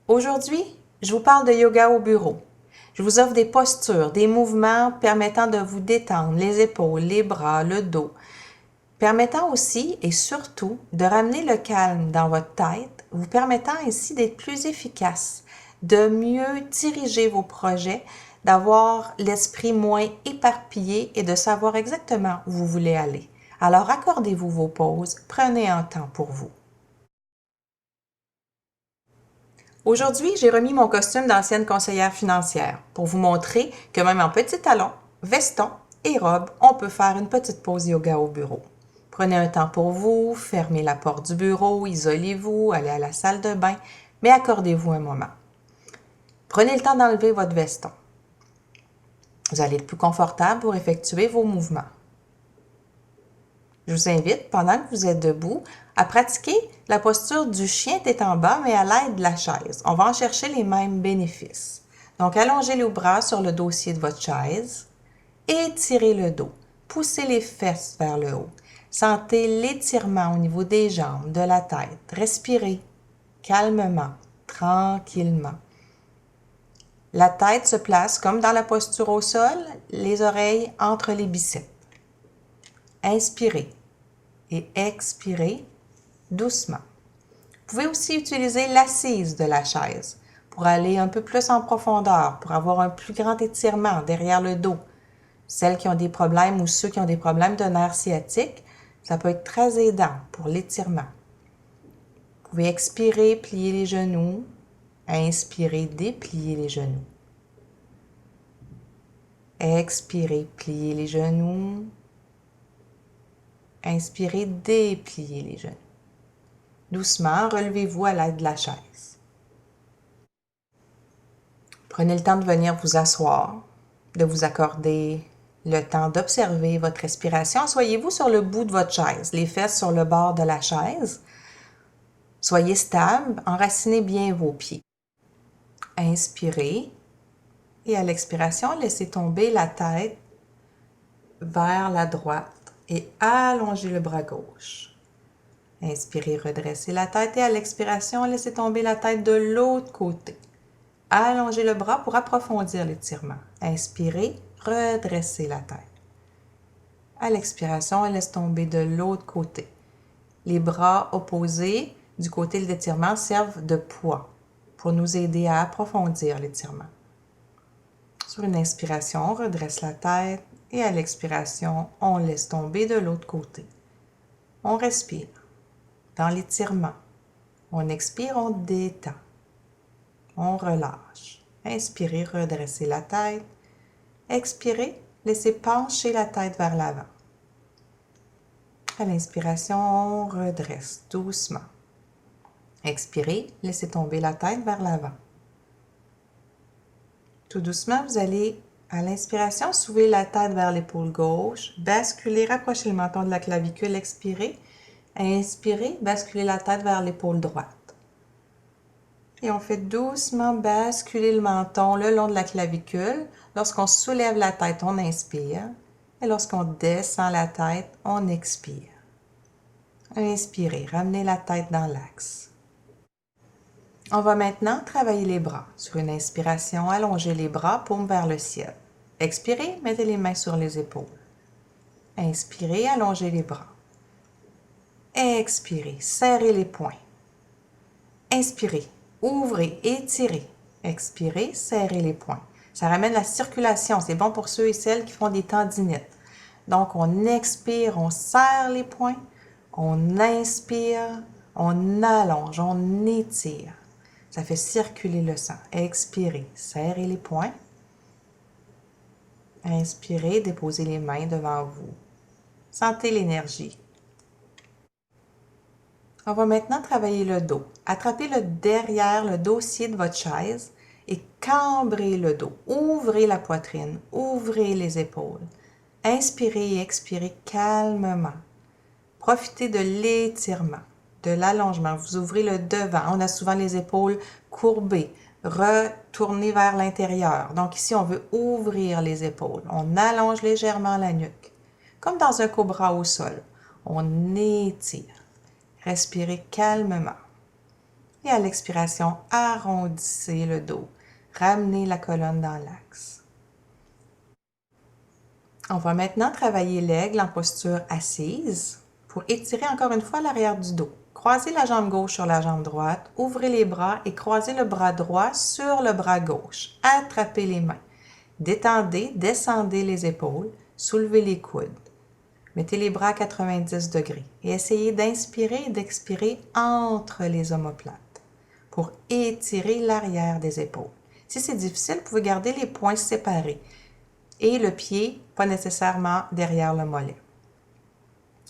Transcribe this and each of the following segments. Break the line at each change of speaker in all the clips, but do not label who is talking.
Aujourd'hui, je vous parle de yoga au bureau. Je vous offre des postures, des mouvements permettant de vous détendre les épaules, les bras, le dos, permettant aussi et surtout de ramener le calme dans votre tête, vous permettant ainsi d'être plus efficace, de mieux diriger vos projets, d'avoir l'esprit moins éparpillé et de savoir exactement où vous voulez aller. Alors accordez-vous vos pauses, prenez un temps pour vous. Aujourd'hui, j'ai remis mon costume d'ancienne conseillère financière pour vous montrer que même en petits talons, vestons et robes, on peut faire une petite pause yoga au bureau. Prenez un temps pour vous, fermez la porte du bureau, isolez-vous, allez à la salle de bain, mais accordez-vous un moment. Prenez le temps d'enlever votre veston. Vous allez être plus confortable pour effectuer vos mouvements. Je vous invite, pendant que vous êtes debout, à pratiquer la posture du chien tête en bas, mais à l'aide de la chaise. On va en chercher les mêmes bénéfices. Donc, allongez les bras sur le dossier de votre chaise, étirez le dos, poussez les fesses vers le haut. Sentez l'étirement au niveau des jambes, de la tête. Respirez calmement, tranquillement. La tête se place comme dans la posture au sol, les oreilles entre les biceps. Inspirez et expirez doucement. Vous pouvez aussi utiliser l'assise de la chaise pour aller un peu plus en profondeur, pour avoir un plus grand étirement derrière le dos. Celles qui ont des problèmes ou ceux qui ont des problèmes de nerfs sciatiques, ça peut être très aidant pour l'étirement. Vous pouvez expirer, plier les genoux. Inspirez, déplier les genoux. Expirez, plier les genoux. Inspirez, déplier les genoux. Doucement, relevez-vous à l'aide de la chaise. Prenez le temps de venir vous asseoir, de vous accorder le temps d'observer votre respiration. Soyez-vous sur le bout de votre chaise, les fesses sur le bord de la chaise. Soyez stable, enracinez bien vos pieds. Inspirez et à l'expiration, laissez tomber la tête vers la droite et allongez le bras gauche. Inspirez, redressez la tête et à l'expiration, laissez tomber la tête de l'autre côté. Allongez le bras pour approfondir l'étirement. Inspirez, redressez la tête. À l'expiration, on laisse tomber de l'autre côté. Les bras opposés du côté de l'étirement servent de poids pour nous aider à approfondir l'étirement. Sur une inspiration, on redresse la tête et à l'expiration, on laisse tomber de l'autre côté. On respire dans l'étirement. On expire, on détend. On relâche. Inspirez, redressez la tête. Expirez, laissez pencher la tête vers l'avant. À l'inspiration, on redresse doucement. Expirez, laissez tomber la tête vers l'avant. Tout doucement, vous allez, à l'inspiration, soulever la tête vers l'épaule gauche, basculer, rapprocher le menton de la clavicule, expirez. Inspirez, basculez la tête vers l'épaule droite. Et on fait doucement basculer le menton le long de la clavicule. Lorsqu'on soulève la tête, on inspire. Et lorsqu'on descend la tête, on expire. Inspirez, ramenez la tête dans l'axe. On va maintenant travailler les bras. Sur une inspiration, allongez les bras, paume vers le ciel. Expirez, mettez les mains sur les épaules. Inspirez, allongez les bras. Expirez, serrez les poings. Inspirez, ouvrez, étirez. Expirez, serrez les poings. Ça ramène la circulation. C'est bon pour ceux et celles qui font des tendinites. Donc, on expire, on serre les poings. On inspire, on allonge, on étire. Ça fait circuler le sang. Expirez, serrez les poings. Inspirez, déposez les mains devant vous. Sentez l'énergie. On va maintenant travailler le dos. Attrapez derrière le dossier de votre chaise et cambrez le dos. Ouvrez la poitrine, ouvrez les épaules. Inspirez et expirez calmement. Profitez de l'étirement, de l'allongement. Vous ouvrez le devant. On a souvent les épaules courbées, retournées vers l'intérieur. Donc ici, on veut ouvrir les épaules. On allonge légèrement la nuque, comme dans un cobra au sol. On étire. Respirez calmement. Et à l'expiration, arrondissez le dos. Ramenez la colonne dans l'axe. On va maintenant travailler l'aigle en posture assise pour étirer encore une fois l'arrière du dos. Croisez la jambe gauche sur la jambe droite, ouvrez les bras et croisez le bras droit sur le bras gauche. Attrapez les mains. Détendez, descendez les épaules, soulevez les coudes. Mettez les bras à 90 degrés et essayez d'inspirer et d'expirer entre les omoplates pour étirer l'arrière des épaules. Si c'est difficile, vous pouvez garder les poings séparés et le pied pas nécessairement derrière le mollet.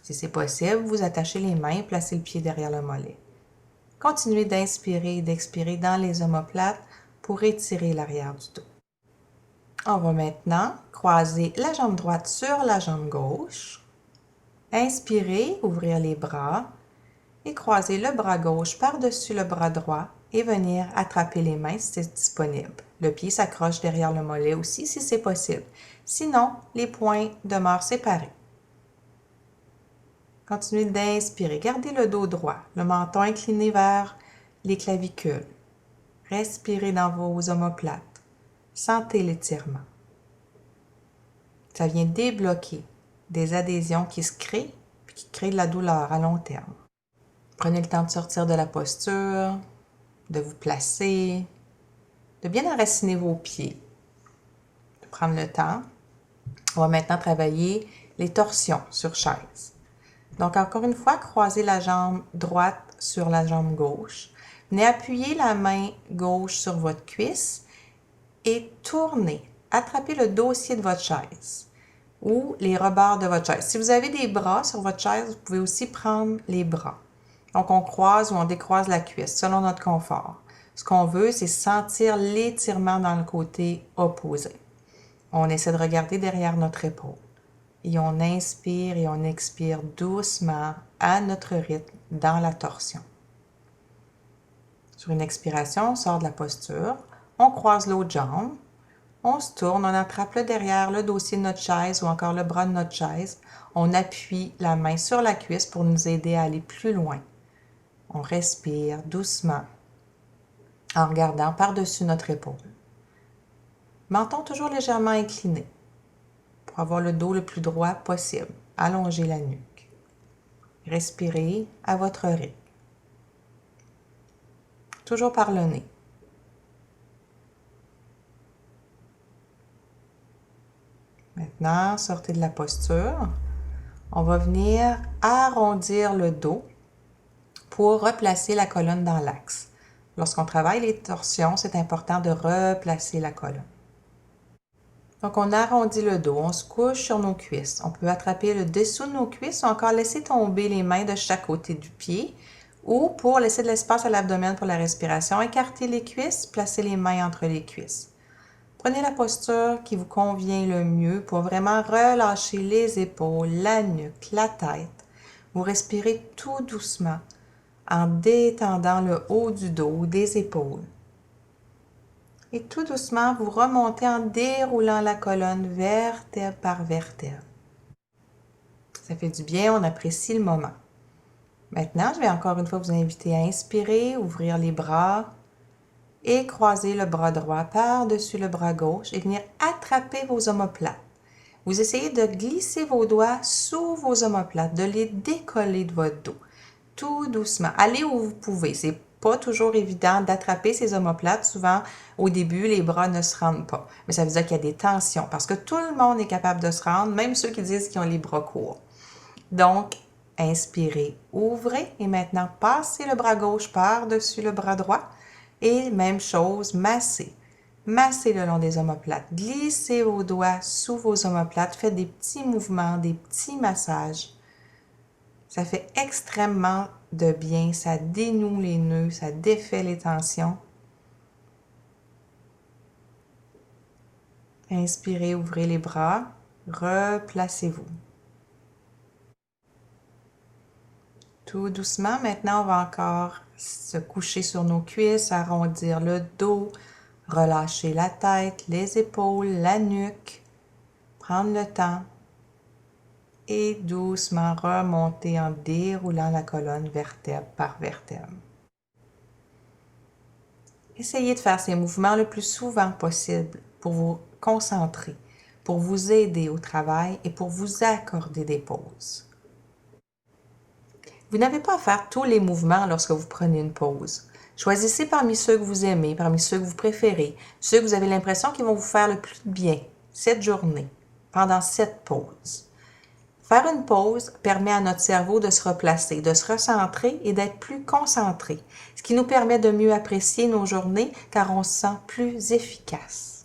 Si c'est possible, vous attachez les mains et placez le pied derrière le mollet. Continuez d'inspirer et d'expirer dans les omoplates pour étirer l'arrière du dos. On va maintenant croiser la jambe droite sur la jambe gauche. Inspirez, ouvrir les bras et croiser le bras gauche par-dessus le bras droit et venir attraper les mains si c'est disponible. Le pied s'accroche derrière le mollet aussi si c'est possible. Sinon, les poings demeurent séparés. Continuez d'inspirer. Gardez le dos droit, le menton incliné vers les clavicules. Respirez dans vos omoplates. Sentez l'étirement. Ça vient débloquer des adhésions qui se créent et qui créent de la douleur à long terme. Prenez le temps de sortir de la posture, de vous placer, de bien enraciner vos pieds, de prendre le temps. On va maintenant travailler les torsions sur chaise. Donc, encore une fois, croisez la jambe droite sur la jambe gauche. Venez appuyer la main gauche sur votre cuisse et tournez. Attrapez le dossier de votre chaise ou les rebords de votre chaise. Si vous avez des bras sur votre chaise, vous pouvez aussi prendre les bras. Donc, on croise ou on décroise la cuisse selon notre confort. Ce qu'on veut, c'est sentir l'étirement dans le côté opposé. On essaie de regarder derrière notre épaule. Et on inspire et on expire doucement à notre rythme dans la torsion. Sur une expiration, on sort de la posture, on croise l'autre jambe, on se tourne, on attrape le derrière, le dossier de notre chaise ou encore le bras de notre chaise. On appuie la main sur la cuisse pour nous aider à aller plus loin. On respire doucement en regardant par-dessus notre épaule. Menton toujours légèrement incliné pour avoir le dos le plus droit possible. Allongez la nuque. Respirez à votre rythme. Toujours par le nez. Maintenant, sortez de la posture. On va venir arrondir le dos pour replacer la colonne dans l'axe. Lorsqu'on travaille les torsions, c'est important de replacer la colonne. Donc, on arrondit le dos, on se couche sur nos cuisses. On peut attraper le dessous de nos cuisses ou encore laisser tomber les mains de chaque côté du pied. Ou pour laisser de l'espace à l'abdomen pour la respiration, écartez les cuisses, placez les mains entre les cuisses. Prenez la posture qui vous convient le mieux pour vraiment relâcher les épaules, la nuque, la tête. Vous respirez tout doucement en détendant le haut du dos, des épaules. Et tout doucement, vous remontez en déroulant la colonne vertèbre par vertèbre. Ça fait du bien, on apprécie le moment. Maintenant, je vais encore une fois vous inviter à inspirer, ouvrir les bras et croiser le bras droit par-dessus le bras gauche et venir attraper vos omoplates. Vous essayez de glisser vos doigts sous vos omoplates, de les décoller de votre dos. Tout doucement. Allez où vous pouvez. C'est pas toujours évident d'attraper ces omoplates. Souvent, au début, les bras ne se rendent pas. Mais ça veut dire qu'il y a des tensions parce que tout le monde est capable de se rendre, même ceux qui disent qu'ils ont les bras courts. Donc, inspirez, ouvrez et maintenant passez le bras gauche par-dessus le bras droit et même chose, massez. Massez le long des omoplates. Glissez vos doigts sous vos omoplates. Faites des petits mouvements, des petits massages. Ça fait extrêmement de bien. Ça dénoue les nœuds, ça défait les tensions. Inspirez, ouvrez les bras. Replacez-vous. Tout doucement, maintenant, on va encore se coucher sur nos cuisses, arrondir le dos, relâcher la tête, les épaules, la nuque, prendre le temps et doucement remonter en déroulant la colonne vertèbre par vertèbre. Essayez de faire ces mouvements le plus souvent possible pour vous concentrer, pour vous aider au travail et pour vous accorder des pauses. Vous n'avez pas à faire tous les mouvements lorsque vous prenez une pause. Choisissez parmi ceux que vous aimez, parmi ceux que vous préférez, ceux que vous avez l'impression qu'ils vont vous faire le plus de bien cette journée, pendant cette pause. Faire une pause permet à notre cerveau de se replacer, de se recentrer et d'être plus concentré, ce qui nous permet de mieux apprécier nos journées car on se sent plus efficace.